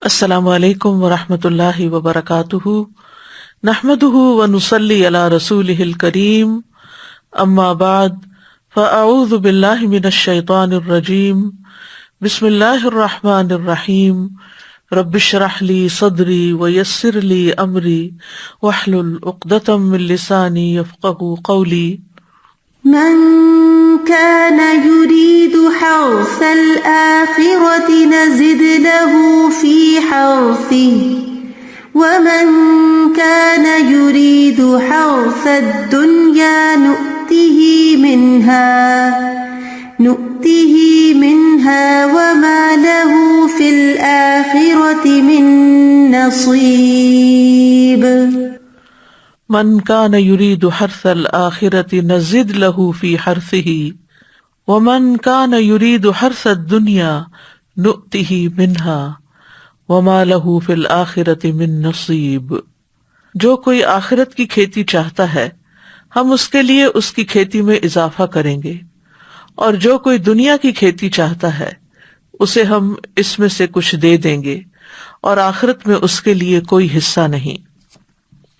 السلام علیکم ورحمۃ اللہ وبرکاتہ، نحمدہ ونصلی علی رسولہ الکریم، اما بعد فاعوذ باللہ من الشیطان الرجیم، بسم اللہ الرحمن الرحیم، رب اشرح لی صدری ویسر لی امری واحلل عقدۃ من لسانی یفقہوا قولی۔ من كان يريد حرث الآخرة نزد له في حرثه ومن كان يريد حرث الدنيا نؤته منها وما له في الآخرة من نصيب۔ من کان یرید حرث الآخرۃ نزد له فی حرثہ ومن کان یرید حرث الدنیا نؤتہ منہا وما له فی الآخرۃ من نصیب۔ جو کوئی آخرت کی کھیتی چاہتا ہے ہم اس کے لیے اس کی کھیتی میں اضافہ کریں گے، اور جو کوئی دنیا کی کھیتی چاہتا ہے اسے ہم اس میں سے کچھ دے دیں گے، اور آخرت میں اس کے لیے کوئی حصہ نہیں۔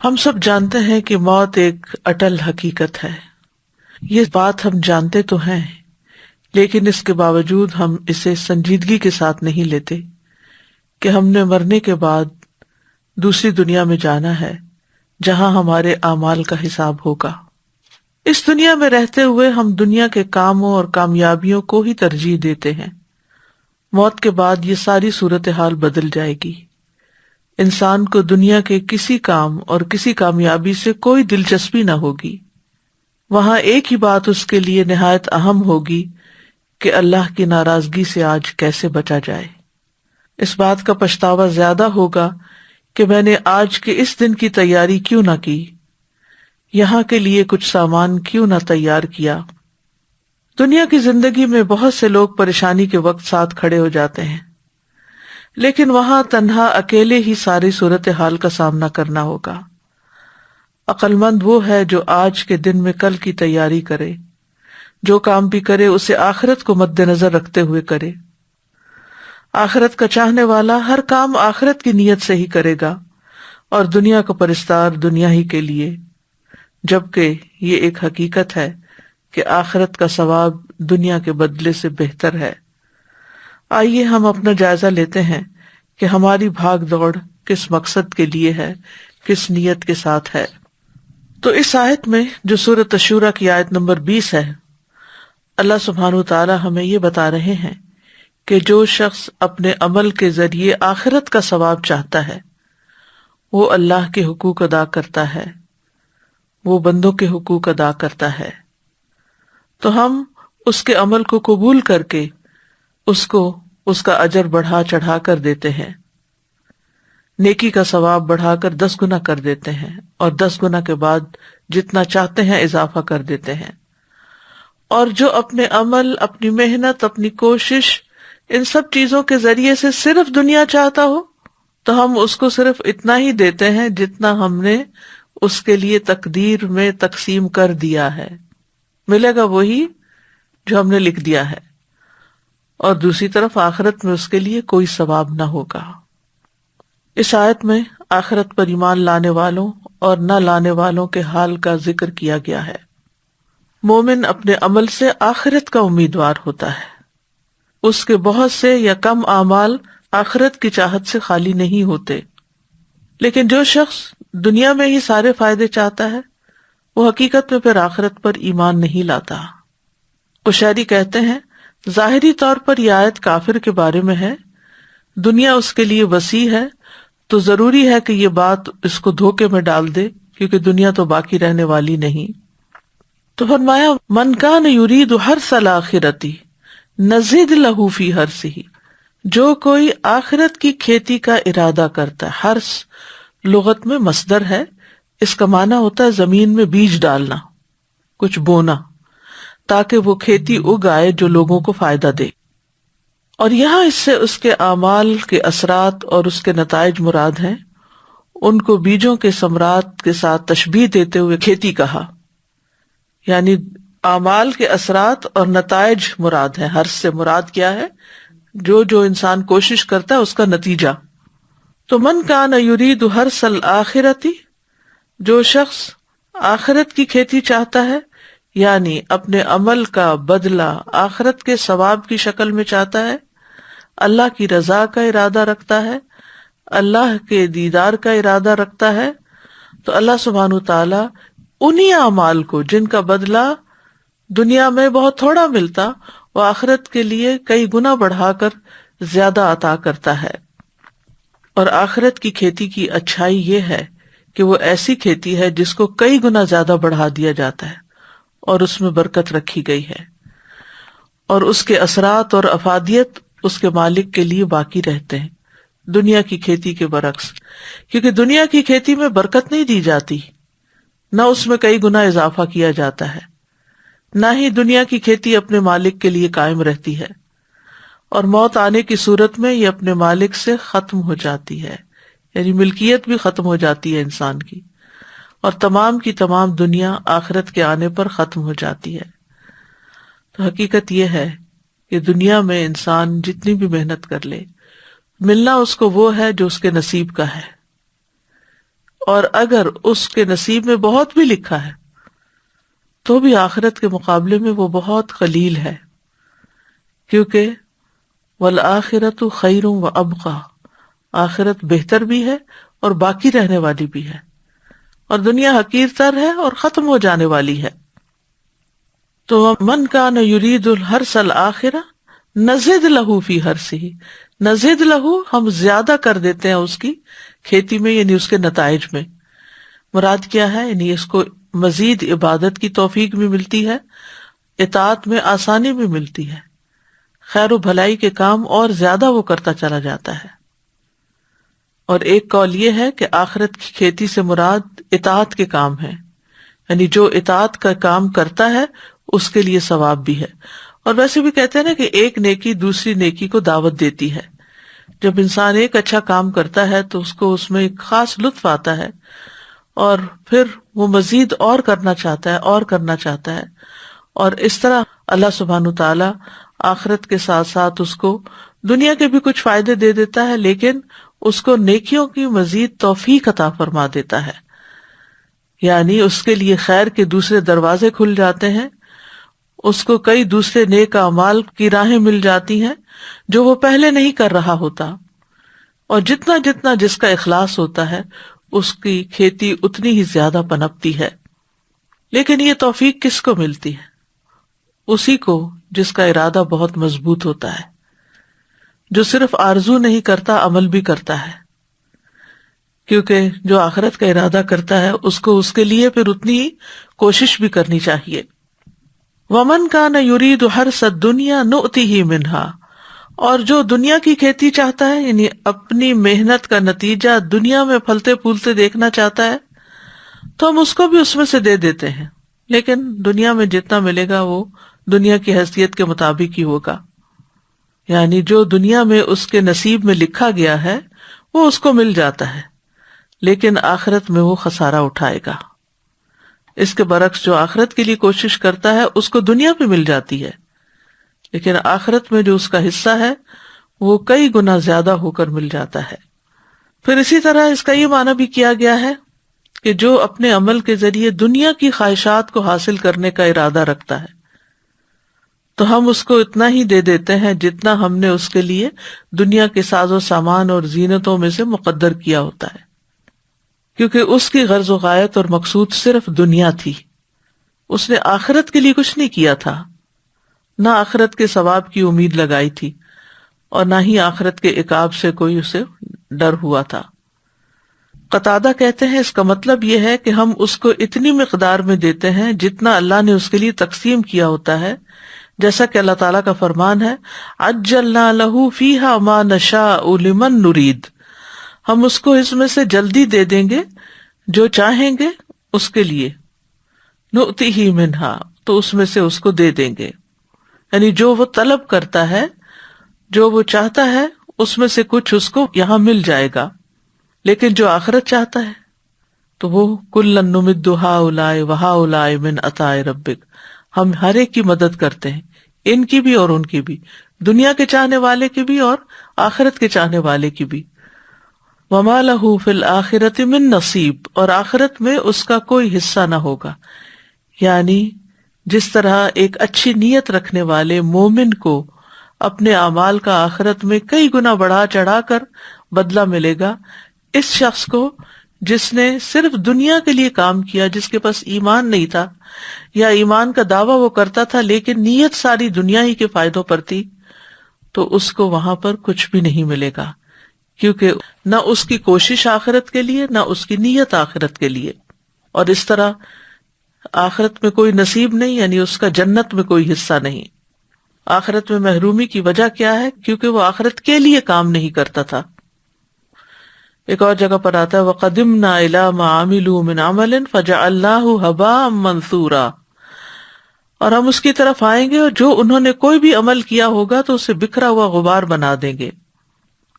ہم سب جانتے ہیں کہ موت ایک اٹل حقیقت ہے، یہ بات ہم جانتے تو ہیں، لیکن اس کے باوجود ہم اسے سنجیدگی کے ساتھ نہیں لیتے کہ ہم نے مرنے کے بعد دوسری دنیا میں جانا ہے جہاں ہمارے اعمال کا حساب ہوگا۔ اس دنیا میں رہتے ہوئے ہم دنیا کے کاموں اور کامیابیوں کو ہی ترجیح دیتے ہیں، موت کے بعد یہ ساری صورتحال بدل جائے گی۔ انسان کو دنیا کے کسی کام اور کسی کامیابی سے کوئی دلچسپی نہ ہوگی، وہاں ایک ہی بات اس کے لیے نہایت اہم ہوگی کہ اللہ کی ناراضگی سے آج کیسے بچا جائے۔ اس بات کا پچھتاوا زیادہ ہوگا کہ میں نے آج کے اس دن کی تیاری کیوں نہ کی، یہاں کے لیے کچھ سامان کیوں نہ تیار کیا۔ دنیا کی زندگی میں بہت سے لوگ پریشانی کے وقت ساتھ کھڑے ہو جاتے ہیں، لیکن وہاں تنہا اکیلے ہی ساری صورتحال کا سامنا کرنا ہوگا۔ عقل مند وہ ہے جو آج کے دن میں کل کی تیاری کرے، جو کام بھی کرے اسے آخرت کو مد نظر رکھتے ہوئے کرے۔ آخرت کا چاہنے والا ہر کام آخرت کی نیت سے ہی کرے گا، اور دنیا کا پرستار دنیا ہی کے لیے، جبکہ یہ ایک حقیقت ہے کہ آخرت کا ثواب دنیا کے بدلے سے بہتر ہے۔ آئیے ہم اپنا جائزہ لیتے ہیں کہ ہماری بھاگ دوڑ کس مقصد کے لیے ہے، کس نیت کے ساتھ ہے۔ تو اس آیت میں جو سورۃ الشورى کی آیت نمبر 20 ہے، اللہ سبحانہ وتعالی ہمیں یہ بتا رہے ہیں کہ جو شخص اپنے عمل کے ذریعے آخرت کا ثواب چاہتا ہے وہ اللہ کے حقوق ادا کرتا ہے، وہ بندوں کے حقوق ادا کرتا ہے، تو ہم اس کے عمل کو قبول کر کے اس کو اس کا اجر بڑھا چڑھا کر دیتے ہیں، نیکی کا ثواب بڑھا کر 10 گنا کر دیتے ہیں، اور 10 گنا کے بعد جتنا چاہتے ہیں اضافہ کر دیتے ہیں۔ اور جو اپنے عمل، اپنی محنت، اپنی کوشش، ان سب چیزوں کے ذریعے سے صرف دنیا چاہتا ہو تو ہم اس کو صرف اتنا ہی دیتے ہیں جتنا ہم نے اس کے لیے تقدیر میں تقسیم کر دیا ہے، ملے گا وہی جو ہم نے لکھ دیا ہے، اور دوسری طرف آخرت میں اس کے لیے کوئی ثواب نہ ہوگا۔ اس آیت میں آخرت پر ایمان لانے والوں اور نہ لانے والوں کے حال کا ذکر کیا گیا ہے۔ مومن اپنے عمل سے آخرت کا امیدوار ہوتا ہے، اس کے بہت سے یا کم اعمال آخرت کی چاہت سے خالی نہیں ہوتے، لیکن جو شخص دنیا میں ہی سارے فائدے چاہتا ہے وہ حقیقت میں پھر آخرت پر ایمان نہیں لاتا۔ قشیری کہتے ہیں ظاہری طور پر یہ آیت کافر کے بارے میں ہے، دنیا اس کے لیے وسیع ہے تو ضروری ہے کہ یہ بات اس کو دھوکے میں ڈال دے، کیونکہ دنیا تو باقی رہنے والی نہیں۔ تو فرمایا من کان یرید حرث الآخرۃ نزد لہ فی حرثہ، جو کوئی آخرت کی کھیتی کا ارادہ کرتا ہے۔ حرث لغت میں مصدر ہے، اس کا معنی ہوتا ہے زمین میں بیج ڈالنا، کچھ بونا، تاکہ وہ کھیتی اگائے جو لوگوں کو فائدہ دے۔ اور یہاں اس سے اس کے اعمال کے اثرات اور اس کے نتائج مراد ہیں۔ ان کو بیجوں کے ثمرات کے ساتھ تشبیہ دیتے ہوئے کھیتی کہا، یعنی اعمال کے اثرات اور نتائج مراد ہیں۔ حرث سے مراد کیا ہے؟ جو انسان کوشش کرتا ہے اس کا نتیجہ۔ تو من کان یرید حرث الآخرتی، جو شخص آخرت کی کھیتی چاہتا ہے، یعنی اپنے عمل کا بدلہ آخرت کے ثواب کی شکل میں چاہتا ہے، اللہ کی رضا کا ارادہ رکھتا ہے، اللہ کے دیدار کا ارادہ رکھتا ہے، تو اللہ سبحانہ وتعالی انہی اعمال کو جن کا بدلہ دنیا میں بہت تھوڑا ملتا، وہ آخرت کے لیے کئی گنا بڑھا کر زیادہ عطا کرتا ہے۔ اور آخرت کی کھیتی کی اچھائی یہ ہے کہ وہ ایسی کھیتی ہے جس کو کئی گنا زیادہ بڑھا دیا جاتا ہے اور اس میں برکت رکھی گئی ہے، اور اس کے اثرات اور افادیت اس کے مالک کے لیے باقی رہتے ہیں، دنیا کی کھیتی کے برعکس۔ کیونکہ دنیا کی کھیتی میں برکت نہیں دی جاتی، نہ اس میں کئی گنا اضافہ کیا جاتا ہے، نہ ہی دنیا کی کھیتی اپنے مالک کے لیے قائم رہتی ہے، اور موت آنے کی صورت میں یہ اپنے مالک سے ختم ہو جاتی ہے، یعنی ملکیت بھی ختم ہو جاتی ہے انسان کی، اور تمام کی تمام دنیا آخرت کے آنے پر ختم ہو جاتی ہے۔ تو حقیقت یہ ہے کہ دنیا میں انسان جتنی بھی محنت کر لے، ملنا اس کو وہ ہے جو اس کے نصیب کا ہے، اور اگر اس کے نصیب میں بہت بھی لکھا ہے تو بھی آخرت کے مقابلے میں وہ بہت قلیل ہے، کیونکہ والآخرۃ خیر وابقی، آخرت بہتر بھی ہے اور باقی رہنے والی بھی ہے، اور دنیا حقیر تر ہے اور ختم ہو جانے والی ہے۔ تو من کان یرید الحرث الآخرہ نزد لہ فی حرثہ، نزد لہ ہم زیادہ کر دیتے ہیں اس کی کھیتی میں، یعنی اس کے نتائج میں۔ مراد کیا ہے؟ یعنی اس کو مزید عبادت کی توفیق بھی ملتی ہے، اطاعت میں آسانی بھی ملتی ہے، خیر و بھلائی کے کام اور زیادہ وہ کرتا چلا جاتا ہے۔ اور ایک قول یہ ہے کہ آخرت کی کھیتی سے مراد اطاعت کے کام ہے، یعنی جو اطاعت کا کام کرتا ہے اس کے لیے ثواب بھی ہے۔ اور ویسے بھی کہتے ہیں نا کہ ایک نیکی دوسری نیکی کو دعوت دیتی ہے۔ جب انسان ایک اچھا کام کرتا ہے تو اس کو اس میں ایک خاص لطف آتا ہے، اور پھر وہ مزید اور کرنا چاہتا ہے اور کرنا چاہتا ہے، اور اس طرح اللہ سبحانہ تعالی آخرت کے ساتھ ساتھ اس کو دنیا کے بھی کچھ فائدے دے دیتا ہے، لیکن اس کو نیکیوں کی مزید توفیق عطا فرما دیتا ہے، یعنی اس کے لیے خیر کے دوسرے دروازے کھل جاتے ہیں، اس کو کئی دوسرے نیک اعمال کی راہیں مل جاتی ہیں جو وہ پہلے نہیں کر رہا ہوتا، اور جتنا جتنا جس کا اخلاص ہوتا ہے اس کی کھیتی اتنی ہی زیادہ پنپتی ہے۔ لیکن یہ توفیق کس کو ملتی ہے؟ اسی کو جس کا ارادہ بہت مضبوط ہوتا ہے، جو صرف آرزو نہیں کرتا، عمل بھی کرتا ہے، کیونکہ جو آخرت کا ارادہ کرتا ہے اس کو اس کے لیے پھر اتنی ہی کوشش بھی کرنی چاہیے۔ وَمَنْ كَانَ يُرِيدُ حَرْثَ الدُّنْيَا نُؤْتِهِ مِنْهَا، اور جو دنیا کی کھیتی چاہتا ہے، یعنی اپنی محنت کا نتیجہ دنیا میں پھلتے پھولتے دیکھنا چاہتا ہے، تو ہم اس کو بھی اس میں سے دے دیتے ہیں، لیکن دنیا میں جتنا ملے گا وہ دنیا کی حیثیت کے مطابق ہی ہوگا، یعنی جو دنیا میں اس کے نصیب میں لکھا گیا ہے وہ اس کو مل جاتا ہے، لیکن آخرت میں وہ خسارہ اٹھائے گا۔ اس کے برعکس جو آخرت کے لیے کوشش کرتا ہے اس کو دنیا پہ مل جاتی ہے، لیکن آخرت میں جو اس کا حصہ ہے وہ کئی گنا زیادہ ہو کر مل جاتا ہے۔ پھر اسی طرح اس کا یہ معنی بھی کیا گیا ہے کہ جو اپنے عمل کے ذریعے دنیا کی خواہشات کو حاصل کرنے کا ارادہ رکھتا ہے تو ہم اس کو اتنا ہی دے دیتے ہیں جتنا ہم نے اس کے لیے دنیا کے ساز و سامان اور زینتوں میں سے مقدر کیا ہوتا ہے، کیونکہ اس کی غرض و غایت اور مقصود صرف دنیا تھی، اس نے آخرت کے لیے کچھ نہیں کیا تھا، نہ آخرت کے ثواب کی امید لگائی تھی، اور نہ ہی آخرت کے عقاب سے کوئی اسے ڈر ہوا تھا۔ قتادہ کہتے ہیں اس کا مطلب یہ ہے کہ ہم اس کو اتنی مقدار میں دیتے ہیں جتنا اللہ نے اس کے لیے تقسیم کیا ہوتا ہے، جیسا کہ اللہ تعالیٰ کا فرمان ہے عجلنا لہ فیہا ما نشاء لمن نرید، ہم اس کو اس میں سے جلدی دے دیں گے جو چاہیں گے اس کے لیے، نؤتیہ منہا، تو اس میں سے اس کو دے دیں گے، یعنی جو وہ طلب کرتا ہے، جو وہ چاہتا ہے اس میں سے کچھ اس کو یہاں مل جائے گا۔ لیکن جو آخرت چاہتا ہے تو وہ کلا نمد ہؤلاء وہؤلاء من عطاء ربک، ہم ہر ایک کی مدد کرتے ہیں، ان کی بھی اور ان کی بھی، دنیا کے چاہنے والے کی بھی اور آخرت کے چاہنے والے کی بھی۔ وما لہ فی الآخرۃ من نصیب، اور آخرت میں اس کا کوئی حصہ نہ ہوگا. یعنی جس طرح ایک اچھی نیت رکھنے والے مومن کو اپنے اعمال کا آخرت میں کئی گنا بڑھا چڑھا کر بدلہ ملے گا، اس شخص کو جس نے صرف دنیا کے لیے کام کیا، جس کے پاس ایمان نہیں تھا یا ایمان کا دعویٰ وہ کرتا تھا لیکن نیت ساری دنیا ہی کے فائدوں پر تھی، تو اس کو وہاں پر کچھ بھی نہیں ملے گا، کیونکہ نہ اس کی کوشش آخرت کے لیے نہ اس کی نیت آخرت کے لیے. اور اس طرح آخرت میں کوئی نصیب نہیں، یعنی اس کا جنت میں کوئی حصہ نہیں. آخرت میں محرومی کی وجہ کیا ہے؟ کیونکہ وہ آخرت کے لیے کام نہیں کرتا تھا. ایک اور جگہ پر آتا ہے وَقَدِمْنَا إِلَىٰ مَا عَمِلُوا مِنْ عَمَلٍ فَجَعَلْنَاهُ هَبَاءً مَنْثُورًا، اور ہم اس کی طرف آئیں گے اور جو انہوں نے کوئی بھی عمل کیا ہوگا تو اسے بکھرا ہوا غبار بنا دیں گے.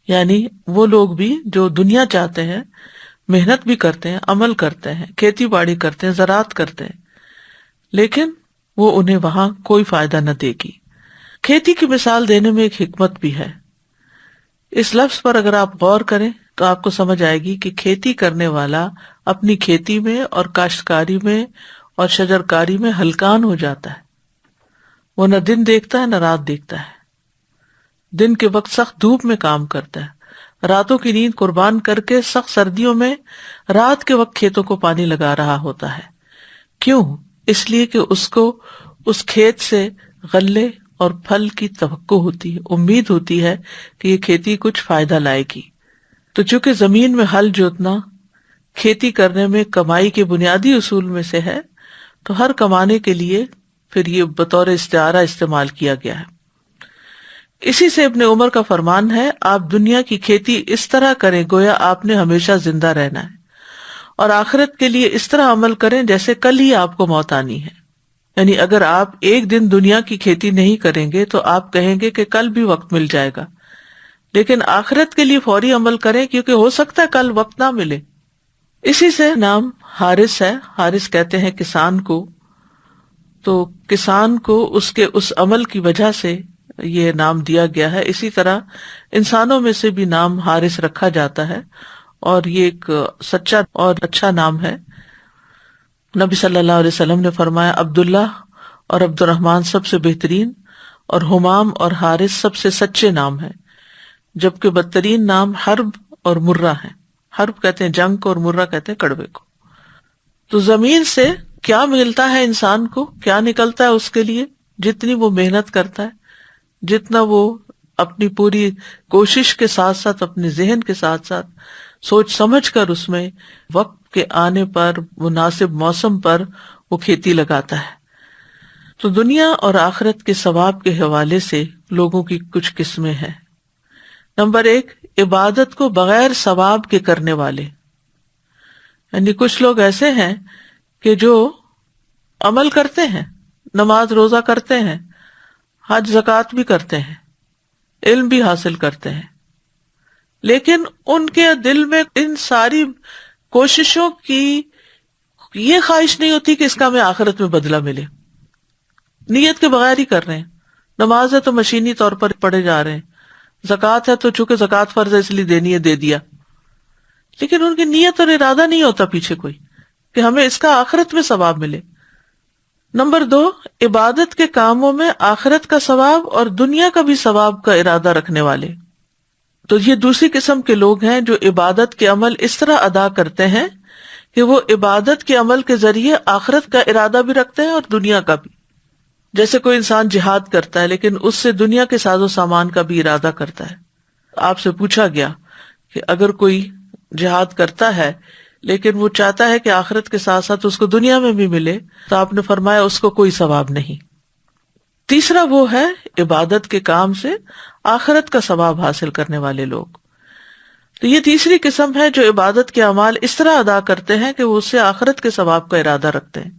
یعنی وہ لوگ بھی جو دنیا چاہتے ہیں، محنت بھی کرتے ہیں، عمل کرتے ہیں، کھیتی باڑی کرتے ہیں، زراعت کرتے ہیں، لیکن وہ انہیں وہاں کوئی فائدہ نہ دے گی. کھیتی کی مثال دینے میں ایک حکمت بھی ہے. اس لفظ پر اگر آپ غور کریں تو آپ کو سمجھ آئے گی کہ کھیتی کرنے والا اپنی کھیتی میں اور کاشتکاری میں اور شجرکاری میں ہلکان ہو جاتا ہے. وہ نہ دن دیکھتا ہے نہ رات دیکھتا ہے. دن کے وقت سخت دھوپ میں کام کرتا ہے، راتوں کی نیند قربان کر کے سخت سردیوں میں رات کے وقت کھیتوں کو پانی لگا رہا ہوتا ہے. کیوں؟ اس لیے کہ اس کو اس کھیت سے غلے اور پھل کی توقع ہوتی ہے، امید ہوتی ہے کہ یہ کھیتی کچھ فائدہ لائے گی. تو چونکہ زمین میں ہل جوتنا کھیتی کرنے میں کمائی کے بنیادی اصول میں سے ہے، تو ہر کمانے کے لیے پھر یہ بطور استعارہ استعمال کیا گیا ہے. اسی سے ابن عمر کا فرمان ہے، آپ دنیا کی کھیتی اس طرح کریں گویا آپ نے ہمیشہ زندہ رہنا ہے، اور آخرت کے لیے اس طرح عمل کریں جیسے کل ہی آپ کو موت آنی ہے. یعنی اگر آپ ایک دن دنیا کی کھیتی نہیں کریں گے تو آپ کہیں گے کہ کل بھی وقت مل جائے گا، لیکن آخرت کے لیے فوری عمل کریں کیونکہ ہو سکتا ہے کل وقت نہ ملے. اسی سے نام حارث ہے. حارث کہتے ہیں کسان کو، تو کسان کو اس کے اس عمل کی وجہ سے یہ نام دیا گیا ہے. اسی طرح انسانوں میں سے بھی نام حارث رکھا جاتا ہے، اور یہ ایک سچا اور اچھا نام ہے. نبی صلی اللہ علیہ وسلم نے فرمایا عبداللہ اور عبد الرحمن سب سے بہترین، اور حمام اور حارث سب سے سچے نام ہیں، جبکہ بدترین نام حرب اور مرہ ہیں. حرب کہتے ہیں جنگ کو اور مرہ کہتے ہیں کڑوے کو. تو زمین سے کیا ملتا ہے انسان کو، کیا نکلتا ہے اس کے لیے؟ جتنی وہ محنت کرتا ہے، جتنا وہ اپنی پوری کوشش کے ساتھ ساتھ اپنے ذہن کے ساتھ ساتھ سوچ سمجھ کر اس میں وقت کے آنے پر مناسب موسم پر وہ کھیتی لگاتا ہے. تو دنیا اور آخرت کے ثواب کے حوالے سے لوگوں کی کچھ قسمیں ہیں. نمبر 1، عبادت کو بغیر ثواب کے کرنے والے. یعنی کچھ لوگ ایسے ہیں کہ جو عمل کرتے ہیں، نماز روزہ کرتے ہیں، حج زکوٰۃ بھی کرتے ہیں، علم بھی حاصل کرتے ہیں، لیکن ان کے دل میں ان ساری کوششوں کی یہ خواہش نہیں ہوتی کہ اس کا ہمیں آخرت میں بدلہ ملے. نیت کے بغیر ہی کر رہے ہیں. نماز ہے تو مشینی طور پر پڑھے جا رہے ہیں، زکوٰۃ ہے تو چونکہ زکوٰۃ فرض ہے اس لیے دینی ہے، دے دیا، لیکن ان کی نیت اور ارادہ نہیں ہوتا پیچھے کوئی کہ ہمیں اس کا آخرت میں ثواب ملے. نمبر 2، عبادت کے کاموں میں آخرت کا ثواب اور دنیا کا بھی ثواب کا ارادہ رکھنے والے. تو یہ دوسری قسم کے لوگ ہیں جو عبادت کے عمل اس طرح ادا کرتے ہیں کہ وہ عبادت کے عمل کے ذریعے آخرت کا ارادہ بھی رکھتے ہیں اور دنیا کا بھی. جیسے کوئی انسان جہاد کرتا ہے لیکن اس سے دنیا کے ساز و سامان کا بھی ارادہ کرتا ہے. آپ سے پوچھا گیا کہ اگر کوئی جہاد کرتا ہے لیکن وہ چاہتا ہے کہ آخرت کے ساتھ ساتھ اس کو دنیا میں بھی ملے، تو آپ نے فرمایا اس کو کوئی ثواب نہیں. تیسرا وہ ہے عبادت کے کام سے آخرت کا ثواب حاصل کرنے والے لوگ. تو یہ تیسری قسم ہے جو عبادت کے اعمال اس طرح ادا کرتے ہیں کہ وہ اس سے آخرت کے ثواب کا ارادہ رکھتے ہیں،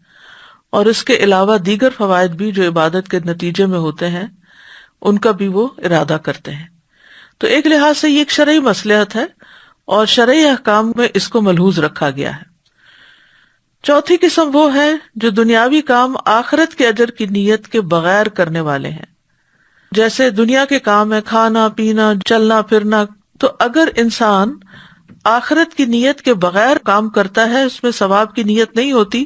اور اس کے علاوہ دیگر فوائد بھی جو عبادت کے نتیجے میں ہوتے ہیں ان کا بھی وہ ارادہ کرتے ہیں. تو ایک لحاظ سے یہ ایک شرعی مصلحت ہے اور شرعی احکام میں اس کو ملحوظ رکھا گیا ہے. چوتھی قسم وہ ہے جو دنیاوی کام آخرت کے اجر کی نیت کے بغیر کرنے والے ہیں. جیسے دنیا کے کام ہے کھانا پینا چلنا پھرنا، تو اگر انسان آخرت کی نیت کے بغیر کام کرتا ہے، اس میں ثواب کی نیت نہیں ہوتی،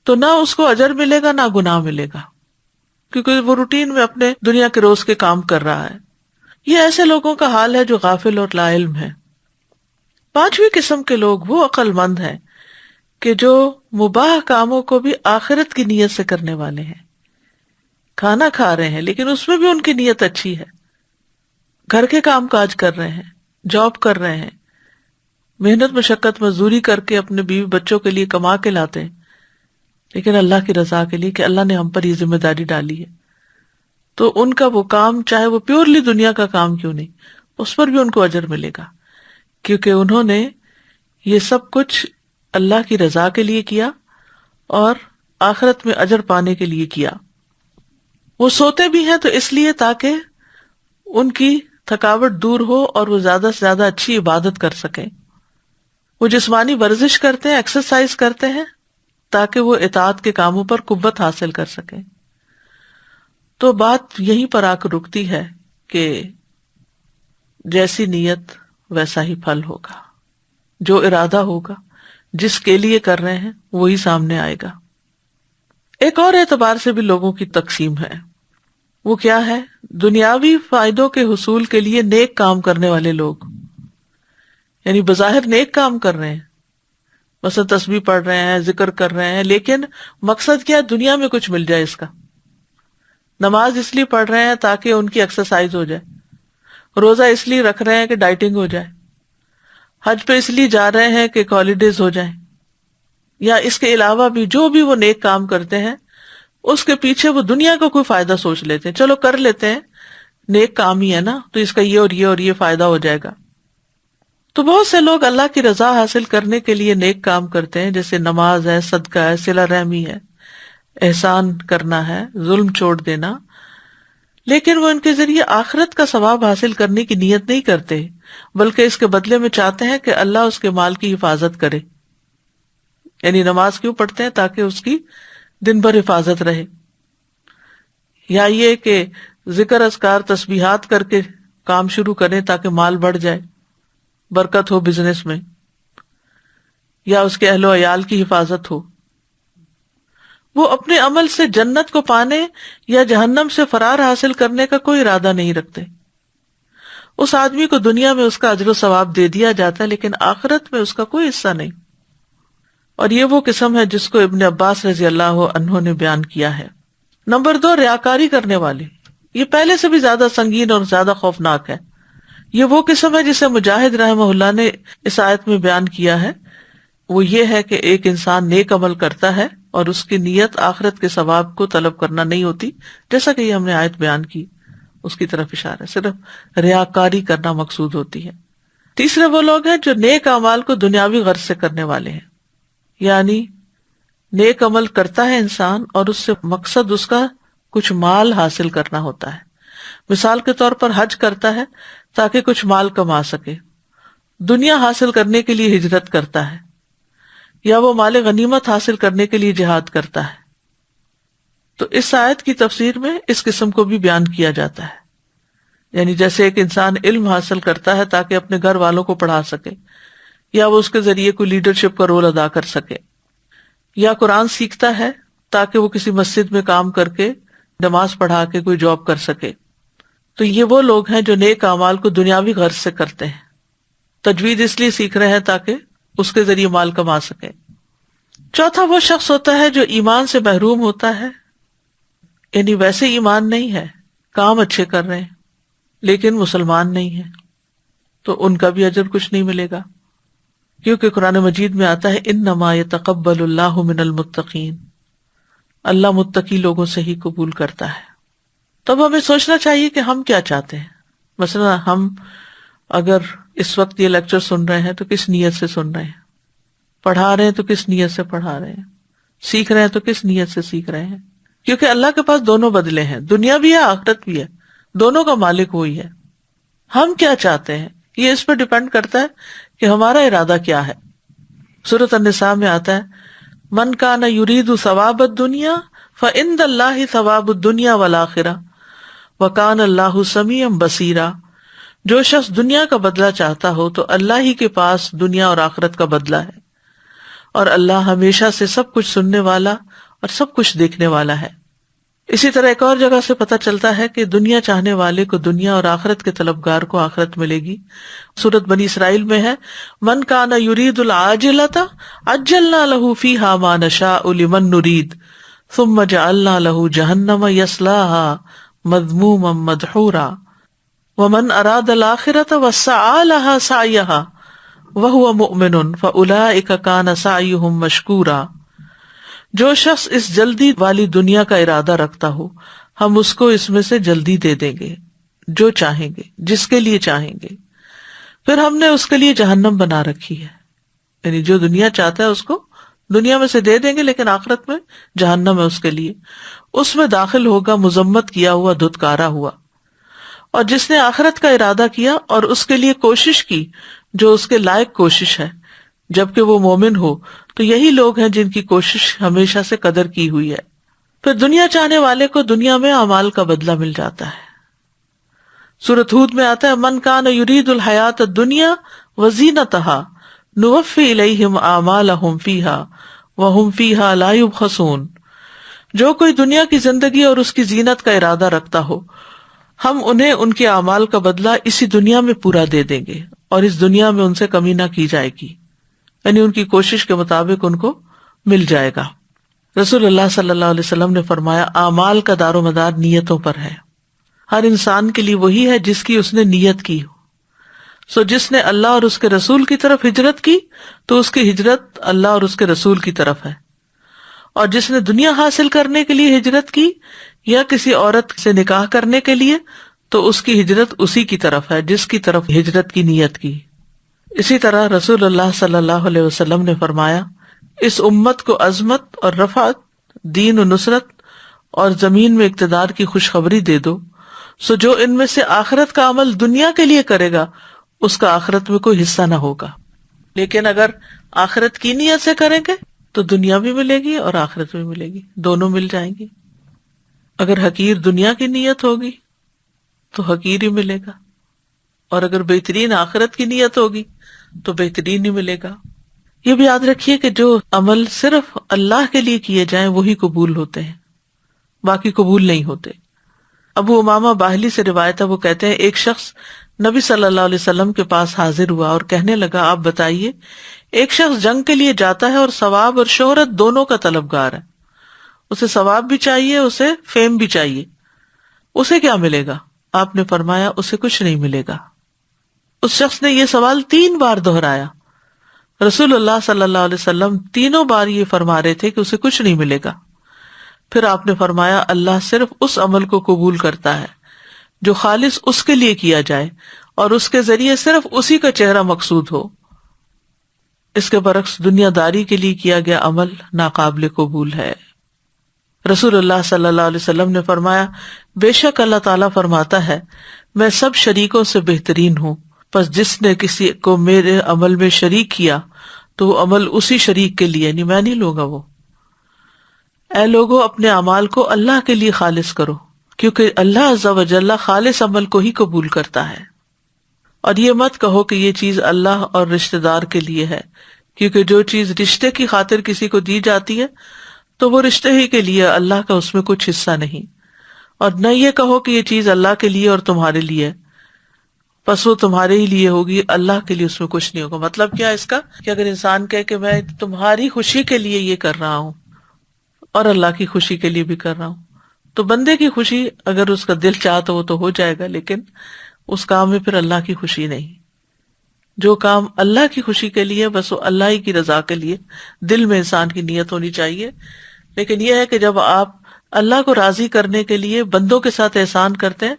تو نہ اس کو اجر ملے گا نہ گناہ ملے گا، کیونکہ وہ روٹین میں اپنے دنیا کے روز کے کام کر رہا ہے۔ یہ ایسے لوگوں کا حال ہے جو غافل اور لا علم ہے۔ پانچویں قسم کے لوگ وہ عقل مند ہیں کہ جو مباح کاموں کو بھی آخرت کی نیت سے کرنے والے ہیں۔ کھانا کھا رہے ہیں لیکن اس میں بھی ان کی نیت اچھی ہے، گھر کے کام کاج کر رہے ہیں، جاب کر رہے ہیں، محنت مشقت مزدوری کر کے اپنے بیوی بچوں کے لیے کما کے لاتے ہیں، لیکن اللہ کی رضا کے لیے کہ اللہ نے ہم پر یہ ذمہ داری ڈالی ہے، تو ان کا وہ کام چاہے وہ پیورلی دنیا کا کام کیوں نہیں، اس پر بھی ان کو اجر ملے گا، کیونکہ انہوں نے یہ سب کچھ اللہ کی رضا کے لیے کیا اور آخرت میں اجر پانے کے لیے کیا۔ وہ سوتے بھی ہیں تو اس لیے تاکہ ان کی تھکاوٹ دور ہو اور وہ زیادہ سے زیادہ اچھی عبادت کر سکیں۔ وہ جسمانی ورزش کرتے ہیں، ایکسرسائز کرتے ہیں تاکہ وہ اطاعت کے کاموں پر قوت حاصل کر سکیں۔ تو بات یہیں پر آ کر رکتی ہے کہ جیسی نیت ویسا ہی پھل ہوگا، جو ارادہ ہوگا، جس کے لیے کر رہے ہیں وہی سامنے آئے گا۔ ایک اور اعتبار سے بھی لوگوں کی تقسیم ہے، وہ کیا ہے؟ دنیاوی فائدوں کے حصول کے لیے نیک کام کرنے والے لوگ، یعنی بظاہر نیک کام کر رہے ہیں، مثلا تسبیح پڑھ رہے ہیں، ذکر کر رہے ہیں، لیکن مقصد کیا؟ دنیا میں کچھ مل جائے اس کا۔ نماز اس لیے پڑھ رہے ہیں تاکہ ان کی ایکسرسائز ہو جائے، روزہ اس لیے رکھ رہے ہیں کہ ڈائٹنگ ہو جائے، حج پہ اس لیے جا رہے ہیں کہ ہالیڈیز ہو جائیں، یا اس کے علاوہ بھی جو بھی وہ نیک کام کرتے ہیں اس کے پیچھے وہ دنیا کا کوئی فائدہ سوچ لیتے ہیں، چلو کر لیتے ہیں، نیک کام ہی ہے نا، تو اس کا یہ اور یہ اور یہ فائدہ ہو جائے گا۔ تو بہت سے لوگ اللہ کی رضا حاصل کرنے کے لیے نیک کام کرتے ہیں، جیسے نماز ہے، صدقہ ہے، صلہ رحمی ہے، احسان کرنا ہے، ظلم چھوڑ دینا، لیکن وہ ان کے ذریعے آخرت کا ثواب حاصل کرنے کی نیت نہیں کرتے، بلکہ اس کے بدلے میں چاہتے ہیں کہ اللہ اس کے مال کی حفاظت کرے۔ یعنی نماز کیوں پڑھتے ہیں؟ تاکہ اس کی دن بھر حفاظت رہے، یا یہ کہ ذکر اذکار تسبیحات کر کے کام شروع کریں تاکہ مال بڑھ جائے، برکت ہو بزنس میں، یا اس کے اہل و عیال کی حفاظت ہو۔ وہ اپنے عمل سے جنت کو پانے یا جہنم سے فرار حاصل کرنے کا کوئی ارادہ نہیں رکھتے۔ اس آدمی کو دنیا میں اس کا اجر و ثواب دے دیا جاتا ہے، لیکن آخرت میں اس کا کوئی حصہ نہیں۔ اور یہ وہ قسم ہے جس کو ابن عباس رضی اللہ عنہ نے بیان کیا ہے۔ نمبر 2، ریاکاری کرنے والے۔ یہ پہلے سے بھی زیادہ سنگین اور زیادہ خوفناک ہے۔ یہ وہ قسم ہے جسے مجاہد رحمہ اللہ نے اس آیت میں بیان کیا ہے۔ وہ یہ ہے کہ ایک انسان نیک عمل کرتا ہے اور اس کی نیت آخرت کے ثواب کو طلب کرنا نہیں ہوتی، جیسا کہ یہ ہم نے آیت بیان کی، اس کی طرف اشارہ ہے، صرف ریاکاری کرنا مقصود ہوتی ہے۔ تیسرے وہ لوگ ہیں جو نیک اعمال کو دنیاوی غرض سے کرنے والے ہیں، یعنی نیک عمل کرتا ہے انسان اور اس سے مقصد اس کا کچھ مال حاصل کرنا ہوتا ہے۔ مثال کے طور پر حج کرتا ہے تاکہ کچھ مال کما سکے، دنیا حاصل کرنے کے لیے ہجرت کرتا ہے، یا وہ مال غنیمت حاصل کرنے کے لیے جہاد کرتا ہے۔ تو اس آیت کی تفسیر میں اس قسم کو بھی بیان کیا جاتا ہے، یعنی جیسے ایک انسان علم حاصل کرتا ہے تاکہ اپنے گھر والوں کو پڑھا سکے، یا وہ اس کے ذریعے کوئی لیڈرشپ کا رول ادا کر سکے، یا قرآن سیکھتا ہے تاکہ وہ کسی مسجد میں کام کر کے نماز پڑھا کے کوئی جاب کر سکے۔ تو یہ وہ لوگ ہیں جو نیک اعمال کو دنیاوی غرض سے کرتے ہیں۔ تجوید اس لیے سیکھ رہے ہیں تاکہ اس کے ذریعے مال کما سکے۔ چوتھا وہ شخص ہوتا ہے جو ایمان سے محروم ہوتا ہے، یعنی ویسے ایمان نہیں ہے، کام اچھے کر رہے ہیں لیکن مسلمان نہیں ہے، تو ان کا بھی اجر کچھ نہیں ملے گا، کیونکہ قرآن مجید میں آتا ہے انما یتقبل اللہ من المتقین، اللہ متقی لوگوں سے ہی قبول کرتا ہے۔ تب ہمیں سوچنا چاہیے کہ ہم کیا چاہتے ہیں۔ مثلا ہم اگر اس وقت یہ لیکچر سن رہے ہیں تو کس نیت سے سن رہے ہیں، پڑھا رہے ہیں تو کس نیت سے پڑھا رہے ہیں، سیکھ رہے ہیں تو کس نیت سے سیکھ رہے ہیں، کیونکہ اللہ کے پاس دونوں بدلے ہیں، دنیا بھی ہے، آخرت بھی ہے، دونوں کا مالک وہی ہے۔ ہم کیا چاہتے ہیں یہ اس پہ ڈیپینڈ کرتا ہے کہ ہمارا ارادہ کیا ہے۔ سورۃ النساء میں آتا ہے من کان یرید ثواب الدنیا فعند اللہ ثواب الدنیا والآخرہ وکان اللہ سمیعا بصیرا، جو شخص دنیا کا بدلہ چاہتا ہو تو اللہ ہی کے پاس دنیا اور آخرت کا بدلہ ہے، اور اللہ ہمیشہ سے سب کچھ سننے والا اور سب کچھ دیکھنے والا ہے۔ اسی طرح ایک اور جگہ سے پتہ چلتا ہے کہ دنیا چاہنے والے کو دنیا اور آخرت کے طلبگار کو آخرت ملے گی۔ سورۃ بنی اسرائیل میں ہے، من کان یرید العاجلۃ عجلنا له فیہا ما نشاء لمن نرید ثم جعلنا له جہنم یصلاها مذموما مدحورا ومن اراد الآخرۃ وسعى لها سعیها وهو مؤمن فاولئک کان سعیهم مشکورا۔ جو شخص اس جلدی والی دنیا کا ارادہ رکھتا ہو ہم اس کو اس میں سے جلدی دے دیں گے، جو چاہیں گے، جس کے لیے چاہیں گے۔ پھر ہم نے اس کے لیے جہنم بنا رکھی ہے، یعنی جو دنیا چاہتا ہے اس کو دنیا میں سے دے دیں گے، لیکن آخرت میں جہنم ہے اس کے لیے، اس میں داخل ہوگا مذمت کیا ہوا، دھتکارا ہوا۔ اور جس نے آخرت کا ارادہ کیا اور اس کے لیے کوشش کی جو اس کے لائق کوشش ہے، جبکہ وہ مومن ہو، تو یہی لوگ ہیں جن کی کوشش ہمیشہ سے قدر کی ہوئی ہے۔ پھر دنیا چاہنے والے کو دنیا میں اعمال کا بدلہ مل جاتا ہے۔ سورۃ ہود میں آتا ہے، من کان یرید الحیات الدنیا وزینتہا نوفی الیہم اعمالہم فیہا وہم فیہا لا یبخسون۔ جو کوئی دنیا کی زندگی اور اس کی زینت کا ارادہ رکھتا ہو ہم انہیں ان کے اعمال کا بدلہ اسی دنیا میں پورا دے دیں گے اور اس دنیا میں ان سے کمی نہ کی جائے گی، یعنی ان کی کوشش کے مطابق ان کو مل جائے گا۔ رسول اللہ صلی اللہ علیہ وسلم نے فرمایا، اعمال کا دار و مدار نیتوں پر ہے۔ ہر انسان کے لیے وہی ہے جس کی اس نے نیت کی ہو۔ سو جس نے اللہ اور اس کے رسول کی طرف ہجرت کی تو اس کی ہجرت اللہ اور اس کے رسول کی طرف ہے، اور جس نے دنیا حاصل کرنے کے لیے ہجرت کی یا کسی عورت سے نکاح کرنے کے لیے تو اس کی ہجرت اسی کی طرف ہے جس کی طرف ہجرت کی نیت کی۔ اسی طرح رسول اللہ صلی اللہ علیہ وسلم نے فرمایا، اس امت کو عظمت اور رفعت، دین و نصرت اور زمین میں اقتدار کی خوشخبری دے دو، سو جو ان میں سے آخرت کا عمل دنیا کے لیے کرے گا اس کا آخرت میں کوئی حصہ نہ ہوگا، لیکن اگر آخرت کی نیت سے کریں گے تو دنیا بھی ملے گی اور آخرت بھی ملے گی، دونوں مل جائیں گی۔ اگر حقیر دنیا کی نیت ہوگی تو حقیر ہی ملے گا، اور اگر بہترین آخرت کی نیت ہوگی تو بہترین ہی ملے گا۔ یہ بھی یاد رکھیے کہ جو عمل صرف اللہ کے لیے کیے جائیں وہی قبول ہوتے ہیں، باقی قبول نہیں ہوتے۔ ابو امامہ باہلی سے روایت ہے، وہ کہتے ہیں ایک شخص نبی صلی اللہ علیہ وسلم کے پاس حاضر ہوا اور کہنے لگا، آپ بتائیے، ایک شخص جنگ کے لیے جاتا ہے اور ثواب اور شہرت دونوں کا طلبگار ہے، اسے ثواب بھی چاہیے، اسے فیم بھی چاہیے، اسے کیا ملے گا؟ آپ نے فرمایا، اسے کچھ نہیں ملے گا۔ اس شخص نے یہ سوال 3 بار دہرایا۔ رسول اللہ صلی اللہ علیہ وسلم تینوں بار یہ فرما رہے تھے کہ اسے کچھ نہیں ملے گا۔ پھر آپ نے فرمایا، اللہ صرف اس عمل کو قبول کرتا ہے جو خالص اس کے لیے کیا جائے اور اس کے ذریعے صرف اسی کا چہرہ مقصود ہو۔ اس کے برعکس دنیا داری کے لیے کیا گیا عمل ناقابل قبول ہے۔ رسول اللہ صلی اللہ علیہ وسلم نے فرمایا، بے شک اللہ تعالیٰ فرماتا ہے، میں سب شریکوں سے بہترین ہوں، پس جس نے کسی کو میرے عمل میں شریک کیا تو وہ عمل اسی شریک کے لیے، یعنی میں نہیں لوں گا وہ۔ اے لوگو، اپنے اعمال کو اللہ کے لیے خالص کرو، کیونکہ اللہ عز و جل خالص عمل کو ہی قبول کرتا ہے۔ اور یہ مت کہو کہ یہ چیز اللہ اور رشتہ دار کے لیے ہے، کیونکہ جو چیز رشتے کی خاطر کسی کو دی جاتی ہے تو وہ رشتے ہی کے لیے، اللہ کا اس میں کچھ حصہ نہیں۔ اور نہ یہ کہو کہ یہ چیز اللہ کے لیے اور تمہارے لیے، پس وہ تمہارے ہی لیے ہوگی، اللہ کے لیے اس میں کچھ نہیں ہوگا۔ مطلب کیا اس کا کہ اگر انسان کہے کہ میں تمہاری خوشی کے لیے یہ کر رہا ہوں اور اللہ کی خوشی کے لیے بھی کر رہا ہوں، تو بندے کی خوشی اگر اس کا دل چاہا تو وہ تو ہو جائے گا، لیکن اس کام میں پھر اللہ کی خوشی نہیں۔ جو کام اللہ کی خوشی کے لیے بس وہ اللہ ہی کی رضا کے لیے دل میں انسان کی نیت ہونی چاہیے۔ لیکن یہ ہے کہ جب آپ اللہ کو راضی کرنے کے لیے بندوں کے ساتھ احسان کرتے ہیں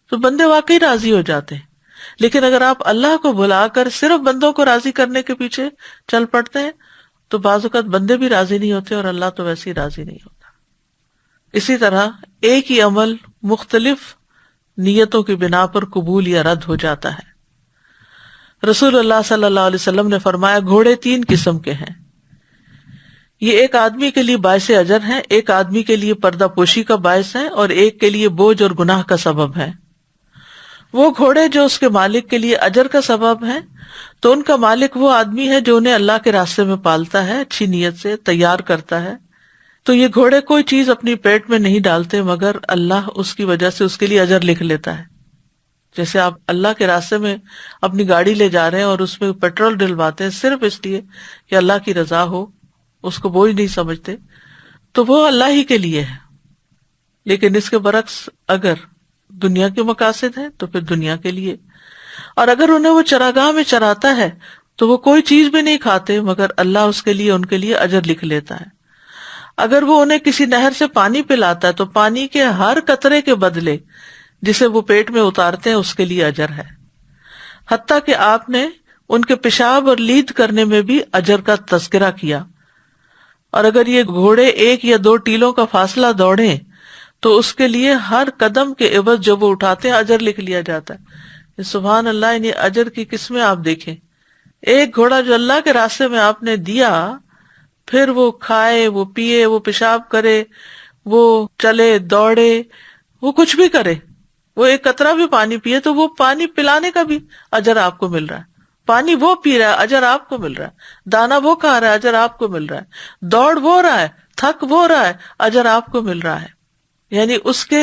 تو بندے واقعی راضی ہو جاتے ہیں، لیکن اگر آپ اللہ کو بھلا کر صرف بندوں کو راضی کرنے کے پیچھے چل پڑتے ہیں تو بعض اوقات بندے بھی راضی نہیں ہوتے اور اللہ تو ویسے ہی راضی نہیں ہوتا۔ اسی طرح ایک ہی عمل مختلف نیتوں کی بنا پر قبول یا رد ہو جاتا ہے۔ رسول اللہ صلی اللہ علیہ وسلم نے فرمایا، گھوڑے 3 قسم کے ہیں، یہ ایک آدمی کے لیے باعث اجر ہیں، ایک آدمی کے لیے پردہ پوشی کا باعث ہے، اور ایک کے لیے بوجھ اور گناہ کا سبب ہے۔ وہ گھوڑے جو اس کے مالک کے لیے اجر کا سبب ہیں، تو ان کا مالک وہ آدمی ہے جو انہیں اللہ کے راستے میں پالتا ہے، اچھی نیت سے تیار کرتا ہے. تو یہ گھوڑے کوئی چیز اپنی پیٹ میں نہیں ڈالتے مگر اللہ اس کی وجہ سے اس کے لیے اجر لکھ لیتا ہے. جیسے آپ اللہ کے راستے میں اپنی گاڑی لے جا رہے ہیں اور اس میں پیٹرول ڈلواتے ہیں صرف اس لیے کہ اللہ کی رضا ہو، اس کو بوجھ نہیں سمجھتے، تو وہ اللہ ہی کے لیے ہے. لیکن اس کے برعکس اگر دنیا کے مقاصد ہیں تو پھر دنیا کے لیے، اور اگر انہیں وہ چراگاہ میں چراتا ہے تو وہ کوئی چیز بھی نہیں کھاتے مگر اللہ اس کے لیے ان کے لیے اجر لکھ لیتا ہے. اگر وہ انہیں کسی نہر سے پانی پلاتا ہے تو پانی کے ہر قطرے کے بدلے جسے وہ پیٹ میں اتارتے ہیں اس کے لیے اجر ہے. حتیٰ کہ آپ نے ان کے پیشاب اور لید کرنے میں بھی اجر کا تذکرہ کیا. اور اگر یہ گھوڑے 1 یا 2 ٹیلوں کا فاصلہ دوڑیں تو اس کے لیے ہر قدم کے عوض جو وہ اٹھاتے ہیں اجر لکھ لیا جاتا ہے. سبحان اللہ، یعنی اجر کی قسمیں آپ دیکھیں. ایک گھوڑا جو اللہ کے راستے میں آپ نے دیا، پھر وہ کھائے، وہ پیے، وہ پیشاب کرے، وہ چلے دوڑے، وہ کچھ بھی کرے، وہ ایک قطرہ بھی پانی پیے تو وہ پانی پلانے کا بھی اجر آپ کو مل رہا ہے. پانی وہ پی رہا ہے، اجر آپ کو مل رہا ہے. دانا وہ کھا رہا ہے، اجر آپ کو مل رہا ہے. دوڑ وہ رہا ہے، تھک وہ رہا ہے، اجر آپ کو مل رہا ہے. یعنی اس کے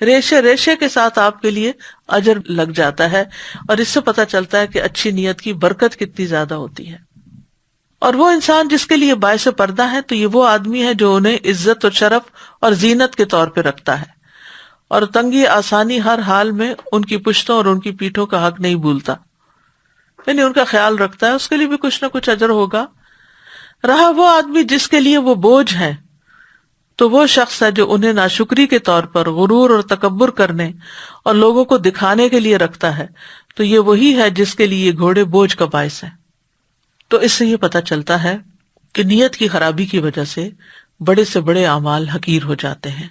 ریشے ریشے کے ساتھ آپ کے لیے اجر لگ جاتا ہے. اور اس سے پتہ چلتا ہے کہ اچھی نیت کی برکت کتنی زیادہ ہوتی ہے. اور وہ انسان جس کے لیے باعث پردہ ہے تو یہ وہ آدمی ہے جو انہیں عزت اور شرف اور زینت کے طور پہ رکھتا ہے، اور تنگی آسانی ہر حال میں ان کی پشتوں اور ان کی پیٹھوں کا حق نہیں بھولتا، یعنی ان کا خیال رکھتا ہے. اس کے لیے بھی کچھ نہ کچھ اجر ہوگا. رہا وہ آدمی جس کے لیے وہ بوجھ ہے، تو وہ شخص ہے جو انہیں ناشکری کے طور پر غرور اور تکبر کرنے اور لوگوں کو دکھانے کے لیے رکھتا ہے. تو یہ وہی ہے جس کے لیے یہ گھوڑے بوجھ کا باعث ہیں. تو اس سے یہ پتہ چلتا ہے کہ نیت کی خرابی کی وجہ سے بڑے سے بڑے اعمال حقیر ہو جاتے ہیں.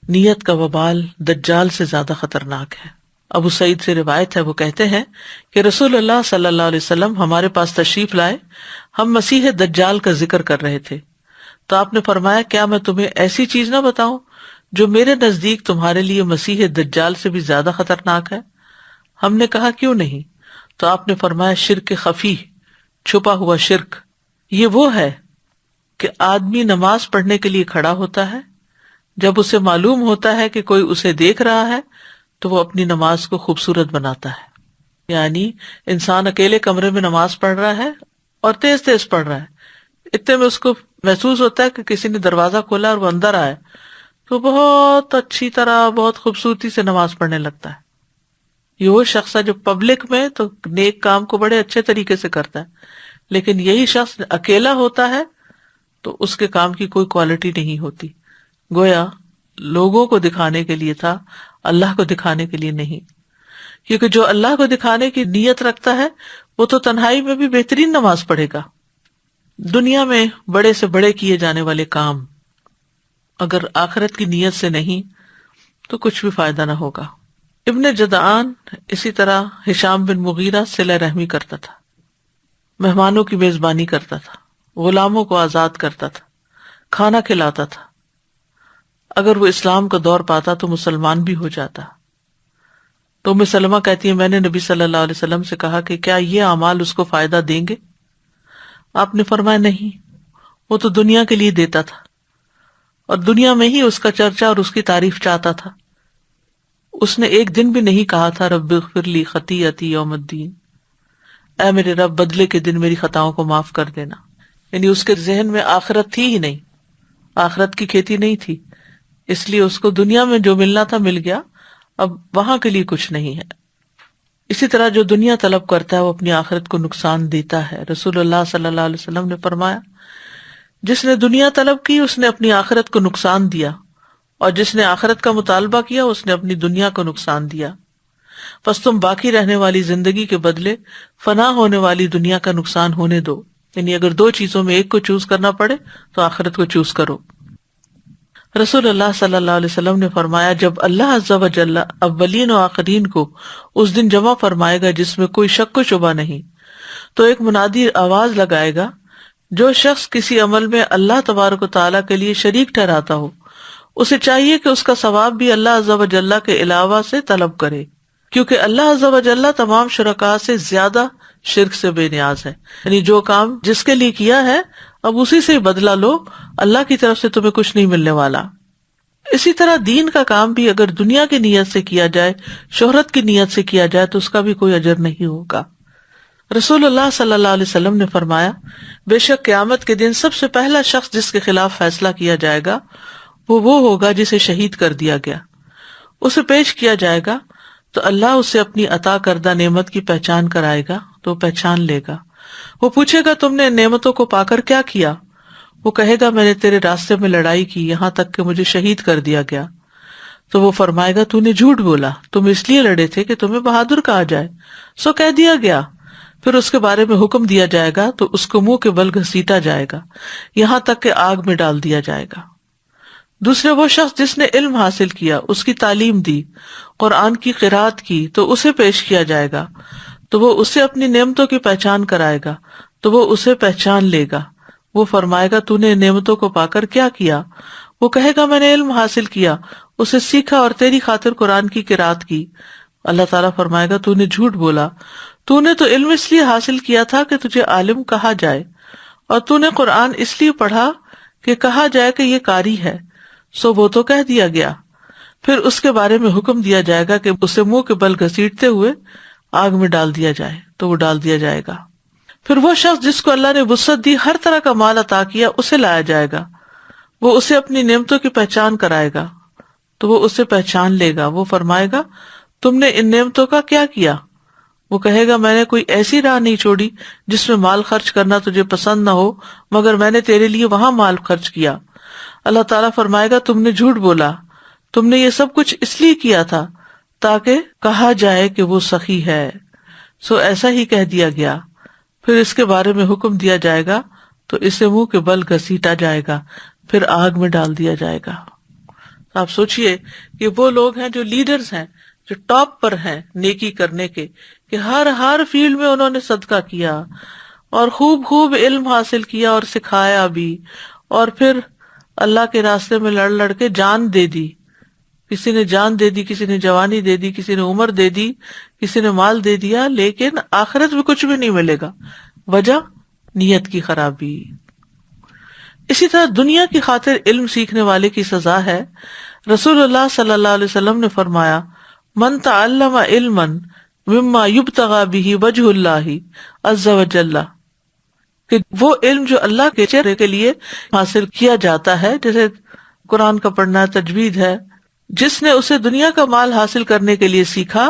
نیت کا وبال دجال سے زیادہ خطرناک ہے. ابو سعید سے روایت ہے، وہ کہتے ہیں کہ رسول اللہ صلی اللہ علیہ وسلم ہمارے پاس تشریف لائے. ہم مسیح دجال کا ذکر کر رہے تھے تو آپ نے فرمایا، کیا میں تمہیں ایسی چیز نہ بتاؤں جو میرے نزدیک تمہارے لیے مسیح دجال سے بھی زیادہ خطرناک ہے؟ ہم نے کہا کیوں نہیں؟ تو آپ نے فرمایا، شرک خفی، چھپا ہوا شرک. یہ وہ ہے کہ آدمی نماز پڑھنے کے لیے کھڑا ہوتا ہے، جب اسے معلوم ہوتا ہے کہ کوئی اسے دیکھ رہا ہے تو وہ اپنی نماز کو خوبصورت بناتا ہے. یعنی انسان اکیلے کمرے میں نماز پڑھ رہا ہے اور تیز تیز پڑھ رہا ہے، اتنے میں اس کو محسوس ہوتا ہے کہ کسی نے دروازہ کھولا اور وہ اندر آئے تو بہت اچھی طرح بہت خوبصورتی سے نماز پڑھنے لگتا ہے. یہ وہ شخص ہے جو پبلک میں تو نیک کام کو بڑے اچھے طریقے سے کرتا ہے، لیکن یہی شخص اکیلا ہوتا ہے تو اس کے کام کی کوئی کوالٹی نہیں ہوتی. گویا لوگوں کو دکھانے کے لیے تھا، اللہ کو دکھانے کے لیے نہیں. کیونکہ جو اللہ کو دکھانے کی نیت رکھتا ہے وہ تو تنہائی میں بھی بہترین نماز پڑھے گا. دنیا میں بڑے سے بڑے کیے جانے والے کام اگر آخرت کی نیت سے نہیں تو کچھ بھی فائدہ نہ ہوگا. ابن جدعان اسی طرح ہشام بن مغیرہ صلہ رحمی کرتا تھا، مہمانوں کی میزبانی کرتا تھا، غلاموں کو آزاد کرتا تھا، کھانا کھلاتا تھا. اگر وہ اسلام کا دور پاتا تو مسلمان بھی ہو جاتا. تو ام سلمہ کہتی ہے، میں نے نبی صلی اللہ علیہ وسلم سے کہا کہ کیا یہ اعمال اس کو فائدہ دیں گے؟ آپ نے فرمایا نہیں، وہ تو دنیا کے لیے دیتا تھا اور دنیا میں ہی اس کا چرچا اور اس کی تعریف چاہتا تھا. اس نے ایک دن بھی نہیں کہا تھا رب اغفر لی خطیئتی یوم الدین، اے میرے رب بدلے کے دن میری خطاؤں کو معاف کر دینا. یعنی اس کے ذہن میں آخرت تھی ہی نہیں، آخرت کی کھیتی نہیں تھی، اس لیے اس کو دنیا میں جو ملنا تھا مل گیا، اب وہاں کے لیے کچھ نہیں ہے. اسی طرح جو دنیا طلب کرتا ہے وہ اپنی آخرت کو نقصان دیتا ہے. رسول اللہ صلی اللہ علیہ وسلم نے فرمایا، جس نے دنیا طلب کی اس نے اپنی آخرت کو نقصان دیا، اور جس نے آخرت کا مطالبہ کیا اس نے اپنی دنیا کو نقصان دیا. پس تم باقی رہنے والی زندگی کے بدلے فنا ہونے والی دنیا کا نقصان ہونے دو. یعنی اگر 2 چیزوں میں ایک کو چوز کرنا پڑے تو آخرت کو چوز کرو. رسول اللہ صلی اللہ علیہ وسلم نے فرمایا، جب اللہ عز و جل اولین و آخرین کو اس دن جمع فرمائے گا جس میں کوئی شک و شبہ نہیں، تو ایک منادی آواز لگائے گا، جو شخص کسی عمل میں اللہ تبارک و تعالیٰ کے لیے شریک ٹھہراتا ہو اسے چاہیے کہ اس کا ثواب بھی اللہ عز و جل کے علاوہ سے طلب کرے. کیونکہ اللہ عز و جل تمام شرکاء سے زیادہ شرک سے بے نیاز ہے. یعنی جو کام جس کے لیے کیا ہے اب اسی سے بدلہ لو، اللہ کی طرف سے تمہیں کچھ نہیں ملنے والا. اسی طرح دین کا کام بھی اگر دنیا کی نیت سے کیا جائے، شہرت کی نیت سے کیا جائے تو اس کا بھی کوئی اجر نہیں ہوگا. رسول اللہ صلی اللہ علیہ وسلم نے فرمایا، بے شک قیامت کے دن سب سے پہلا شخص جس کے خلاف فیصلہ کیا جائے گا وہ ہوگا جسے شہید کر دیا گیا. اسے پیش کیا جائے گا تو اللہ اسے اپنی عطا کردہ نعمت کی پہچان کرائے گا تو وہ پہچان لے گا. وہ پوچھے گا تم نے ان نعمتوں کو پا کر کیا کیا؟ وہ کہے گا میں نے تیرے راستے میں لڑائی کی یہاں تک کہ مجھے شہید کر دیا گیا. تو وہ فرمائے گا تو نے جھوٹ بولا، تم اس لیے لڑے تھے کہ تمہیں بہادر کہا جائے، سو کہہ دیا گیا. پھر اس کے بارے میں حکم دیا جائے گا تو اس کو منہ کے بل گھسیٹا جائے گا یہاں تک کہ آگ میں ڈال دیا جائے گا. دوسرے وہ شخص جس نے علم حاصل کیا، اس کی تعلیم دی، قرآن کی قرات کی تو اسے پیش کیا جائے گا تو وہ اسے اپنی نعمتوں کی پہچان کرائے گا تو وہ اسے پہچان لے گا. وہ فرمائے گا تو نے نعمتوں کو پا کر کیا کیا؟ وہ کہے گا میں نے علم حاصل کیا، اسے سیکھا اور تیری خاطر قرآن کی قرات کی. اللہ تعالیٰ فرمائے گا تو نے جھوٹ بولا، تو نے تو علم اس لیے حاصل کیا تھا کہ تجھے عالم کہا جائے، اور تو نے قرآن اس لیے پڑھا کہ کہا جائے کہ یہ قاری ہے، سو وہ تو کہہ دیا گیا. پھر اس کے بارے میں حکم دیا جائے گا کہ اسے منہ کے بل گھسیٹتے ہوئے آگ میں ڈال دیا جائے تو وہ ڈال دیا جائے گا. پھر وہ شخص جس کو اللہ نے وسعت دی، ہر طرح کا مال عطا کیا، اسے لایا جائے گا. وہ اسے اپنی نعمتوں کی پہچان کرائے گا تو وہ اسے پہچان لے گا. وہ فرمائے گا تم نے ان نعمتوں کا کیا کیا؟ وہ کہے گا میں نے کوئی ایسی راہ نہیں چھوڑی جس میں مال خرچ کرنا تجھے پسند نہ ہو، مگر میں نے تیرے لیے وہاں مال خرچ کیا. اللہ تعالیٰ فرمائے گا تم نے جھوٹ بولا، تم نے یہ سب کچھ اس لیے کیا تھا تاکہ کہا جائے کہ وہ سخی ہے، سو ایسا ہی کہہ دیا گیا. پھر اس کے بارے میں حکم دیا جائے گا تو اسے منہ کے بل گھسیٹا جائے گا، پھر آگ میں ڈال دیا جائے گا. آپ سوچئے کہ وہ لوگ ہیں جو لیڈرز ہیں، جو ٹاپ پر ہیں نیکی کرنے کے، کہ ہر فیلڈ میں انہوں نے صدقہ کیا اور خوب علم حاصل کیا اور سکھایا بھی، اور پھر اللہ کے راستے میں لڑ کے جان دے دی. کسی نے جان دے دی، کسی نے جوانی دے دی، کسی نے عمر دے دی، کسی نے مال دے دیا، لیکن آخرت میں کچھ بھی نہیں ملے گا. وجہ نیت کی خرابی. اسی طرح دنیا کی خاطر علم سیکھنے والے کی سزا ہے. رسول اللہ صلی اللہ علیہ وسلم نے فرمایا من تعلم علما مما یبتغى به وجہ اللہ عز وجل، کہ وہ علم جو اللہ کے چہرے کے لیے حاصل کیا جاتا ہے، جیسے قرآن کا پڑھنا، تجوید ہے، جس نے اسے دنیا کا مال حاصل کرنے کے لیے سیکھا،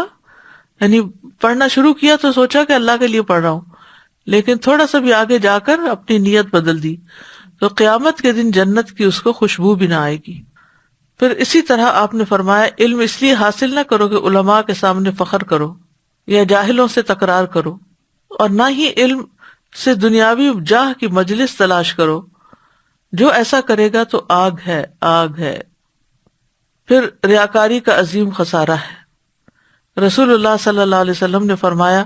یعنی پڑھنا شروع کیا تو سوچا کہ اللہ کے لیے پڑھ رہا ہوں، لیکن تھوڑا سا بھی آگے جا کر اپنی نیت بدل دی، تو قیامت کے دن جنت کی اس کو خوشبو بھی نہ آئے گی. پھر اسی طرح آپ نے فرمایا علم اس لیے حاصل نہ کرو کہ علماء کے سامنے فخر کرو یا جاہلوں سے تکرار کرو، اور نہ ہی علم سے دنیاوی جاہ کی مجلس تلاش کرو، جو ایسا کرے گا تو آگ ہے، آگ ہے. پھر ریاکاری کا عظیم خسارہ ہے. رسول اللہ صلی اللہ علیہ وسلم نے فرمایا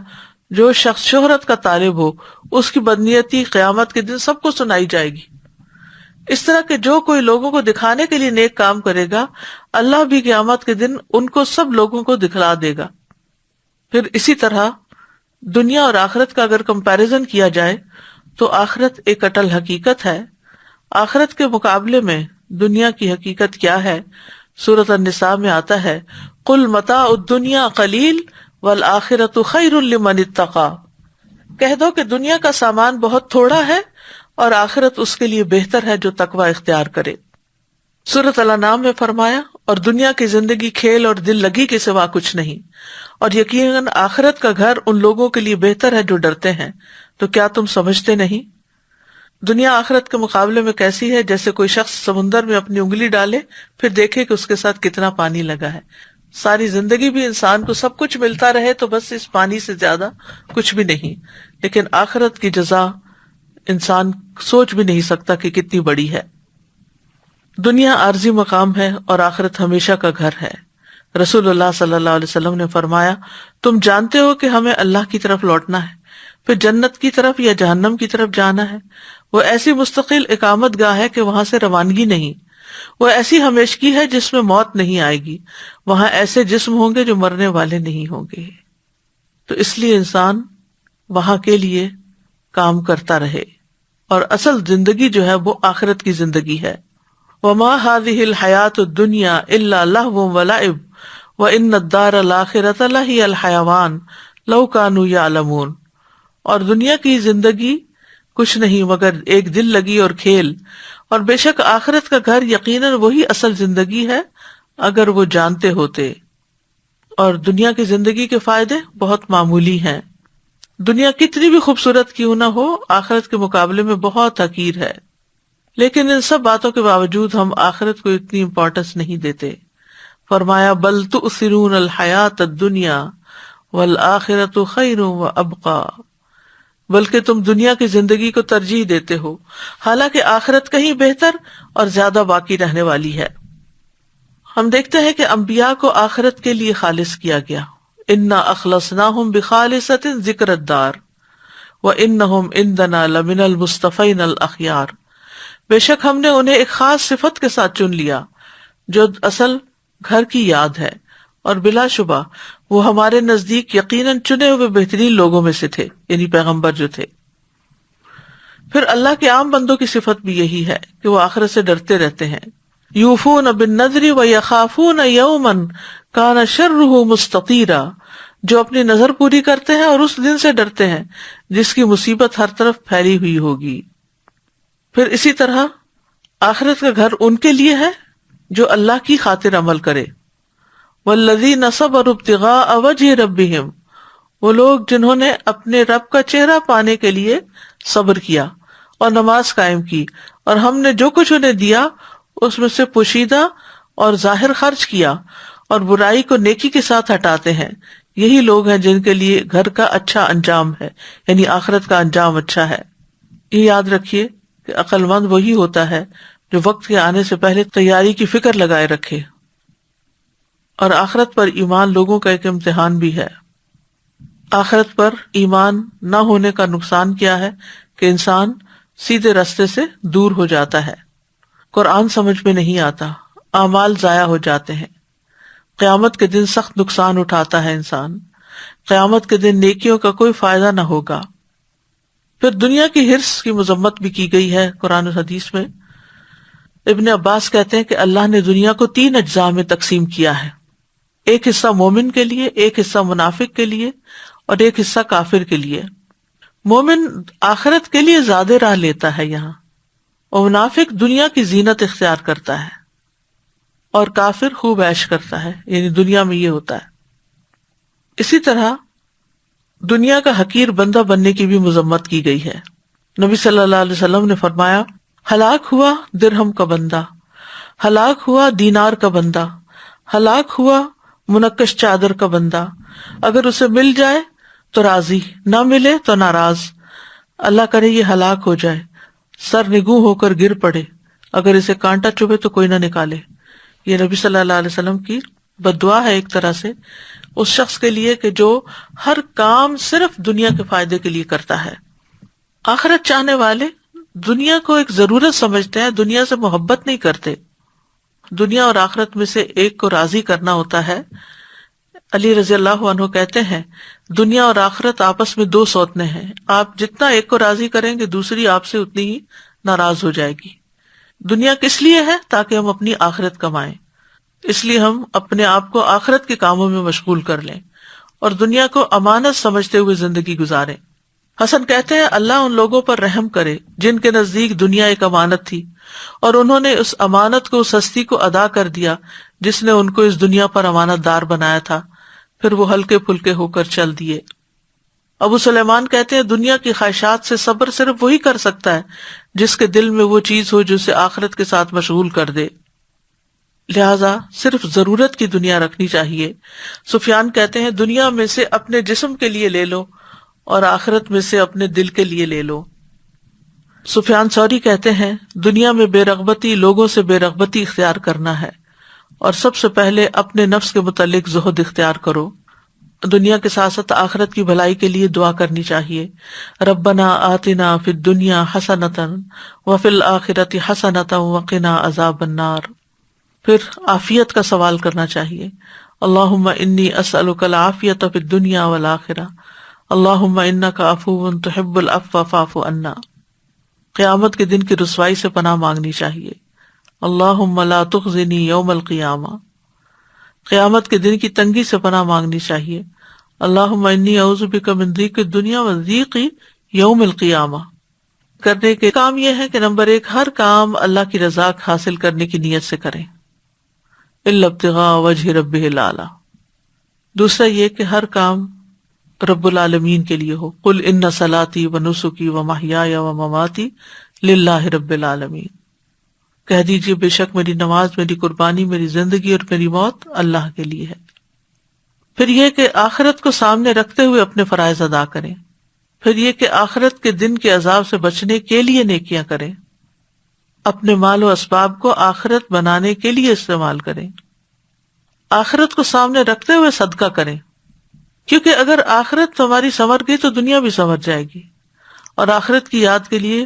جو شخص شہرت کا طالب ہو اس کی بدنیتی قیامت کے دن سب کو سنائی جائے گی. اس طرح کہ جو کوئی لوگوں کو دکھانے کے لیے نیک کام کرے گا، اللہ بھی قیامت کے دن ان کو سب لوگوں کو دکھلا دے گا. پھر اسی طرح دنیا اور آخرت کا اگر کمپیریزن کیا جائے تو آخرت ایک اٹل حقیقت ہے. آخرت کے مقابلے میں دنیا کی حقیقت کیا ہے؟ سورۃ النساء میں آتا ہے قل متاع الدنیا قلیل والآخرۃ خیر لمن اتقی، کہہ دو کہ دنیا کا سامان بہت تھوڑا ہے اور آخرت اس کے لیے بہتر ہے جو تقوی اختیار کرے. سورۃ الانعام میں فرمایا اور دنیا کی زندگی کھیل اور دل لگی کے سوا کچھ نہیں، اور یقیناً آخرت کا گھر ان لوگوں کے لیے بہتر ہے جو ڈرتے ہیں. تو کیا تم سمجھتے نہیں؟ دنیا آخرت کے مقابلے میں کیسی ہے؟ جیسے کوئی شخص سمندر میں اپنی انگلی ڈالے پھر دیکھے کہ اس کے ساتھ کتنا پانی لگا ہے. ساری زندگی بھی انسان کو سب کچھ ملتا رہے تو بس اس پانی سے زیادہ کچھ بھی نہیں، لیکن آخرت کی جزا انسان سوچ بھی نہیں سکتا کہ کتنی بڑی ہے. دنیا عارضی مقام ہے اور آخرت ہمیشہ کا گھر ہے. رسول اللہ صلی اللہ علیہ وسلم نے فرمایا تم جانتے ہو کہ ہمیں اللہ کی طرف لوٹنا ہے، پھر جنت کی طرف یا جہنم کی طرف جانا ہے. وہ ایسی مستقل اقامت گاہ ہے کہ وہاں سے روانگی نہیں. وہ ایسی ہمیشگی ہے جس میں موت نہیں آئے گی، وہاں ایسے جسم ہوں گے جو مرنے والے نہیں ہوں گے. تو اس لیے انسان وہاں کے لیے کام کرتا رہے، اور اصل زندگی جو ہے وہ آخرت کی زندگی ہے. وما هذه الحیات الدنیا الا لہو ولعب وان الدار الاخرۃ لہی الحیوان لو کانوا یعلمون. اور دنیا کی زندگی کچھ نہیں مگر ایک دل لگی اور کھیل، اور بے شک آخرت کا گھر یقیناً وہی اصل زندگی ہے اگر وہ جانتے ہوتے. اور دنیا کی زندگی کے فائدے بہت معمولی ہیں. دنیا کتنی بھی خوبصورت کیوں نہ ہو، آخرت کے مقابلے میں بہت حقیر ہے. لیکن ان سب باتوں کے باوجود ہم آخرت کو اتنی امپورٹنس نہیں دیتے. فرمایا بل تؤثرون الحیات الدنیا والآخرۃ خیر وابقی، بلکہ تم دنیا کی زندگی کو ترجیح دیتے ہو، حالانکہ آخرت کہیں بہتر اور زیادہ باقی رہنے والی ہے. ہم دیکھتے ہیں کہ انبیاء کو آخرت کے لیے خالص کیا گیا. انا اخلصناہم بخالصۃ ذکر الدار وانہم عندنا لمن المصطفین الاخیار. بے شک ہم نے انہیں ایک خاص صفت کے ساتھ چن لیا جو اصل گھر کی یاد ہے، اور بلا شبہ وہ ہمارے نزدیک یقیناً چنے ہوئے بہترین لوگوں میں سے تھے، یعنی پیغمبر جو تھے. پھر اللہ کے عام بندوں کی صفت بھی یہی ہے کہ وہ آخرت سے ڈرتے رہتے ہیں. یوفون بالنذر ویخافون یوما کان شرہ مستطیرا، جو اپنی نظر پوری کرتے ہیں اور اس دن سے ڈرتے ہیں جس کی مصیبت ہر طرف پھیلی ہوئی ہوگی. پھر اسی طرح آخرت کا گھر ان کے لیے ہے جو اللہ کی خاطر عمل کرے. والذین صبروا ابتغاء وجہ ربہم، وہ لوگ جنہوں نے اپنے رب کا چہرہ پانے کے لیے صبر کیا اور نماز قائم کی، اور ہم نے جو کچھ انہیں دیا اس میں سے پوشیدہ اور ظاہر خرچ کیا، اور برائی کو نیکی کے ساتھ ہٹاتے ہیں. یہی لوگ ہیں جن کے لیے گھر کا اچھا انجام ہے، یعنی آخرت کا انجام اچھا ہے. یہ یاد رکھیے کہ عقل مند وہی ہوتا ہے جو وقت کے آنے سے پہلے تیاری کی فکر لگائے رکھے. اور آخرت پر ایمان لوگوں کا ایک امتحان بھی ہے. آخرت پر ایمان نہ ہونے کا نقصان کیا ہے کہ انسان سیدھے راستے سے دور ہو جاتا ہے، قرآن سمجھ میں نہیں آتا، اعمال ضائع ہو جاتے ہیں. قیامت کے دن سخت نقصان اٹھاتا ہے انسان. قیامت کے دن نیکیوں کا کوئی فائدہ نہ ہوگا. پھر دنیا کی حرص کی مذمت بھی کی گئی ہے قرآن و حدیث میں. ابن عباس کہتے ہیں کہ اللہ نے دنیا کو 3 اجزاء میں تقسیم کیا ہے. ایک حصہ مومن کے لیے، ایک حصہ منافق کے لیے، اور ایک حصہ کافر کے لیے. مومن آخرت کے لیے زیادہ راہ لیتا ہے یہاں، اور منافق دنیا کی زینت اختیار کرتا ہے، اور کافر خوب عیش کرتا ہے، یعنی دنیا میں یہ ہوتا ہے. اسی طرح دنیا کا حقیر بندہ بننے کی بھی مذمت کی گئی ہے. نبی صلی اللہ علیہ وسلم نے فرمایا ہلاک ہوا درہم کا بندہ، ہلاک ہوا دینار کا بندہ، ہلاک ہوا منقش چادر کا بندہ. اگر اسے مل جائے تو راضی، نہ ملے تو ناراض. اللہ کرے یہ ہلاک ہو جائے، سر نگوں ہو کر گر پڑے، اگر اسے کانٹا چبھے تو کوئی نہ نکالے. یہ نبی صلی اللہ علیہ وسلم کی بد دعا ہے ایک طرح سے اس شخص کے لیے کہ جو ہر کام صرف دنیا کے فائدے کے لیے کرتا ہے. آخرت چاہنے والے دنیا کو ایک ضرورت سمجھتے ہیں، دنیا سے محبت نہیں کرتے. دنیا اور آخرت میں سے ایک کو راضی کرنا ہوتا ہے. علی رضی اللہ عنہ کہتے ہیں دنیا اور آخرت آپس میں 2 سوتنے ہیں، آپ جتنا ایک کو راضی کریں گے دوسری آپ سے اتنی ہی ناراض ہو جائے گی. دنیا کس لیے ہے؟ تاکہ ہم اپنی آخرت کمائیں. اس لیے ہم اپنے آپ کو آخرت کے کاموں میں مشغول کر لیں اور دنیا کو امانت سمجھتے ہوئے زندگی گزاریں. حسن کہتے ہیں اللہ ان لوگوں پر رحم کرے جن کے نزدیک دنیا ایک امانت تھی اور انہوں نے اس امانت کو، اس ہستی کو ادا کر دیا جس نے ان کو اس دنیا پر امانت دار بنایا تھا، پھر وہ ہلکے پھلکے ہو کر چل دیے. ابو سلیمان کہتے ہیں دنیا کی خواہشات سے صبر صرف وہی کر سکتا ہے جس کے دل میں وہ چیز ہو جو اسے آخرت کے ساتھ مشغول کر دے. لہذا صرف ضرورت کی دنیا رکھنی چاہیے. سفیان کہتے ہیں دنیا میں سے اپنے جسم کے لیے لے لو اور آخرت میں سے اپنے دل کے لیے لے لو. سفیان ثوری کہتے ہیں دنیا میں بے رغبتی لوگوں سے بے رغبتی اختیار کرنا ہے، اور سب سے پہلے اپنے نفس کے متعلق زہد اختیار کرو. دنیا کے ساتھ ساتھ آخرت کی بھلائی کے لیے دعا کرنی چاہیے. ربنا آتنا فی الدنیا حسنۃ وفی الآخرۃ حسنۃ وقنا عذاب النار. پھر عافیت کا سوال کرنا چاہیے. اللہم انی اسألک العافیۃ فی الدنیا والآخرہ اللہم انک عفو تحب العفو فاعف عنا. قیامت کے دن کی رسوائی سے پناہ مانگنی چاہیے. اللہم لا تخزنی یوم القیامہ. قیامت کے دن کی تنگی سے پناہ مانگنی چاہیے. اللہم انی اعوذ بک من ضیق الدنیا و ضیق یوم القیامہ. کرنے کے کام یہ ہے کہ نمبر 1 ہر کام اللہ کی رضا حاصل کرنے کی نیت سے کریں الا ابتغاء وجہ ربہ الاعلی. دوسرا یہ کہ ہر کام رب العالمین کے لیے ہو. قل ان صلاتی و نسکی و محیای و مماتی للہ رب العالمین. کہہ دیجیے بے شک میری نماز، میری قربانی، میری زندگی اور میری موت اللہ کے لیے ہے. پھر یہ کہ آخرت کو سامنے رکھتے ہوئے اپنے فرائض ادا کریں. پھر یہ کہ آخرت کے دن کے عذاب سے بچنے کے لیے نیکیاں کریں. اپنے مال و اسباب کو آخرت بنانے کے لیے استعمال کریں. آخرت کو سامنے رکھتے ہوئے صدقہ کریں، کیونکہ اگر آخرت ہماری سنور گئی تو دنیا بھی سنور جائے گی. اور آخرت کی یاد کے لیے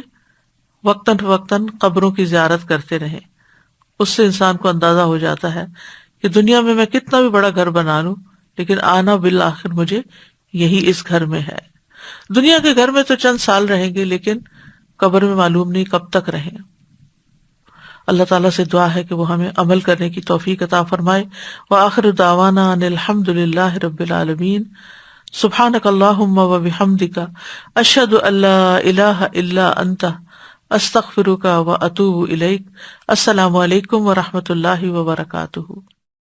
وقتاً فوقتاً قبروں کی زیارت کرتے رہیں. اس سے انسان کو اندازہ ہو جاتا ہے کہ دنیا میں کتنا بھی بڑا گھر بنا لوں لیکن آنا بالآخر مجھے یہی اس گھر میں ہے. دنیا کے گھر میں تو چند سال رہیں گے لیکن قبر میں معلوم نہیں کب تک رہیں. اللہ تعالیٰ سے دعا ہے کہ وہ ہمیں عمل کرنے کی توفیق عطا فرمائے. وآخر دعوانا ان الحمد للہ رب العالمین. سبحانک اللہم و بحمدک اشہد ان لا الہ الا انت استغفرک و اتوب الیک. السلام علیکم و رحمۃ اللہ وبرکاتہ.